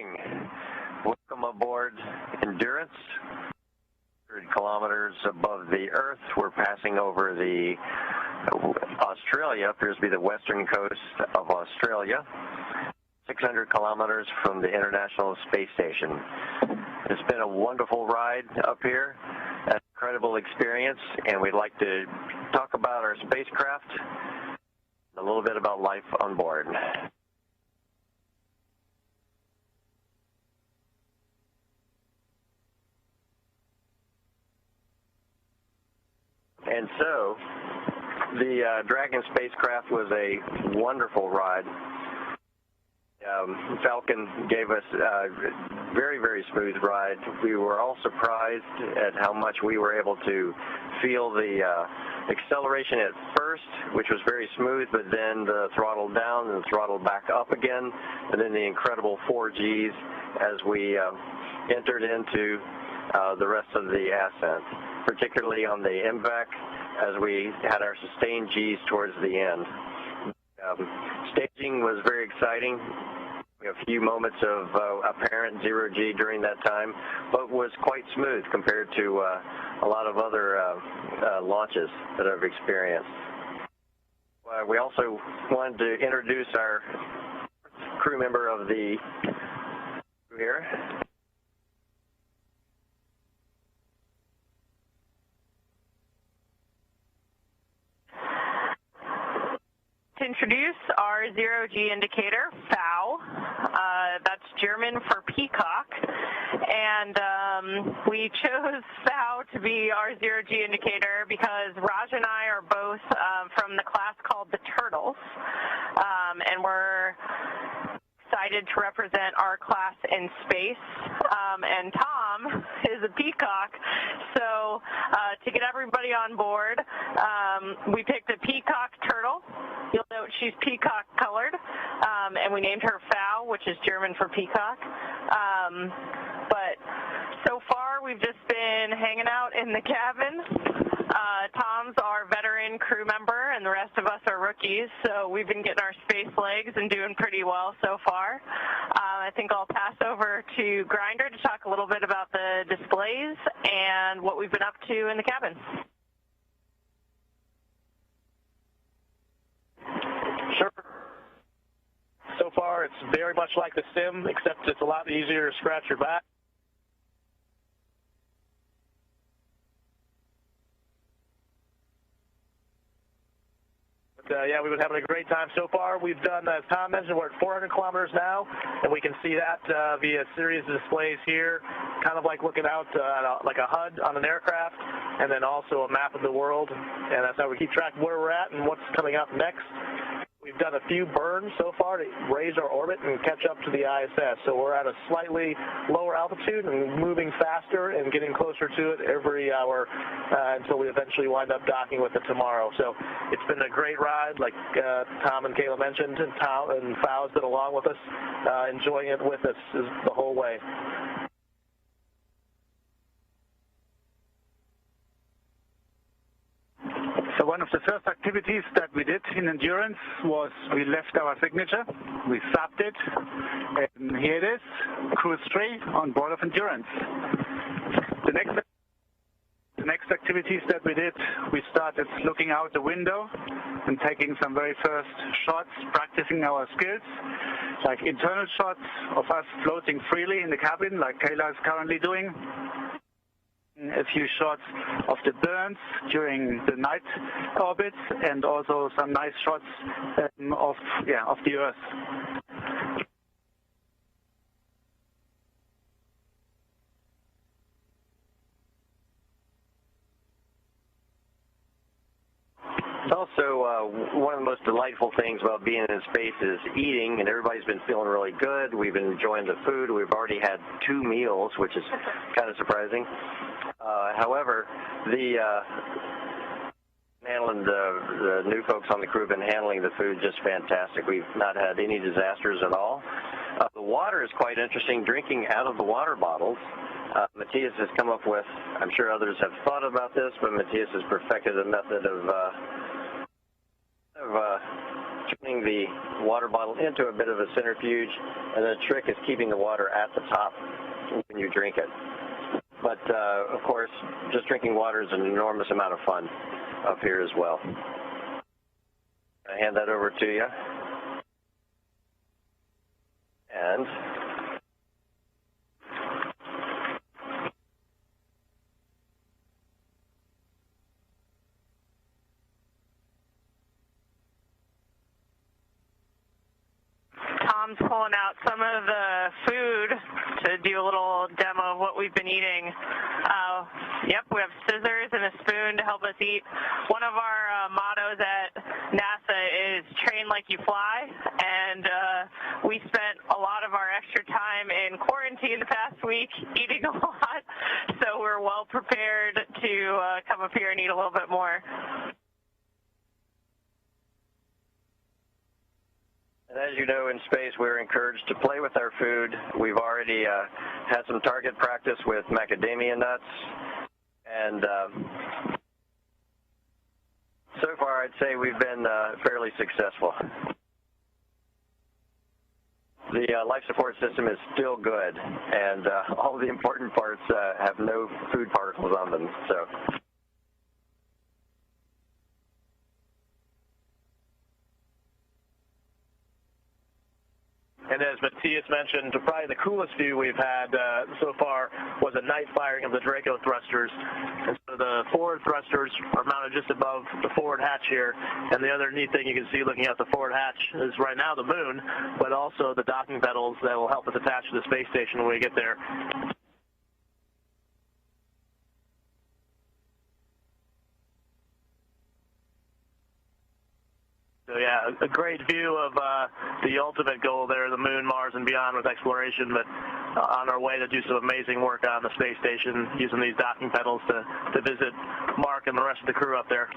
morning. Welcome aboard Endurance. 100 kilometers above the Earth. We're passing over the Australia, appears to be the western coast of Australia. 600 kilometers from the International Space Station. It's been a wonderful ride up here, an incredible experience, and we'd like to talk about our spacecraft, a little bit about life on board. And so, the Dragon spacecraft was a wonderful ride. Falcon gave us a very, very smooth ride. We were all surprised at how much we were able to feel the acceleration at first, which was very smooth, but then the throttle down and throttle back up again, and then the incredible 4Gs as we entered into the rest of the ascent, particularly on the MVAC as we had our sustained Gs towards the end. Staging was very exciting. A few moments of apparent zero-G during that time, but was quite smooth compared to a lot of other launches that I've experienced. We also wanted to introduce our crew member of the crew here. To introduce our zero-G indicator, FOW. That's German for peacock. And we chose FOW to be our zero-G indicator because Raj and I are both from the class called the Turtles. And we're excited to represent our class in space. And Tom is a peacock. So to get everybody on board, we picked a peacock turtle. You'll note she's peacock colored, and we named her FOW, which is German for peacock. But so far, we've just been hanging out in the cabin. Tom's our veteran crew member, and the rest of us are rookies, so we've been getting our space legs and doing pretty well so far. I think I'll pass over to Grinder to talk a little bit about the displays and what we've been up to in the cabin. Sure. So far, it's very much like the sim, except it's a lot easier to scratch your back. Yeah, we've been having a great time so far. We've done, as Tom mentioned, we're at 400 kilometers now, and we can see that via a series of displays here, kind of like looking out like a HUD on an aircraft, and then also a map of the world, and that's how we keep track of where we're at and what's coming up next. We've done a few burns so far to raise our orbit and catch up to the ISS. So we're at a slightly lower altitude and moving faster and getting closer to it every hour until we eventually wind up docking with it tomorrow. So it's been a great ride, like Tom and Kayla mentioned, and Fow's been along with us, enjoying it with us the whole way. So one of the first activities that we did in Endurance was we left our signature, we subbed it, and here it is, Cruise 3 on board of Endurance. The next activities that we did, we started looking out the window and taking some very first shots, practicing our skills, like internal shots of us floating freely in the cabin, like Kayla is currently doing. A few shots of the burns during the night orbits, and also some nice shots of the Earth. Also, one of the most delightful things about being in space is eating, and everybody's been feeling really good. We've been enjoying the food. We've already had 2 meals, which is kind of surprising. However, handling the new folks on the crew have been handling the food just fantastic. We've not had any disasters at all. The water is quite interesting, drinking out of the water bottles. Matthias has come up with, I'm sure others have thought about this, but Matthias has perfected a method of putting the water bottle into a bit of a centrifuge, and the trick is keeping the water at the top when you drink it. But, of course, just drinking water is an enormous amount of fun up here as well. I hand that over to you. And Tom's pulling out some of the food to do a little demo of what we've been eating. Yep, we have scissors and a spoon to help us eat. One of our mottos at NASA is train like you fly, and we spent a lot of our extra time in quarantine the past week eating a lot, so we're well prepared to come up here and eat a little bit more. And as you know, in space, we're encouraged to play with our food. We've already had some target practice with macadamia nuts. And so far, I'd say we've been fairly successful. The life support system is still good, and all the important parts have no food particles on them. So. And as Matthias mentioned, probably the coolest view we've had so far was a night firing of the Draco thrusters. And so the forward thrusters are mounted just above the forward hatch here. And the other neat thing you can see looking out the forward hatch is right now the moon, but also the docking pedals that will help us attach to the space station when we get there. So yeah, a great view of the ultimate goal there, the moon, Mars, and beyond with exploration, but on our way to do some amazing work on the space station using these docking pedals to visit Mark and the rest of the crew up there.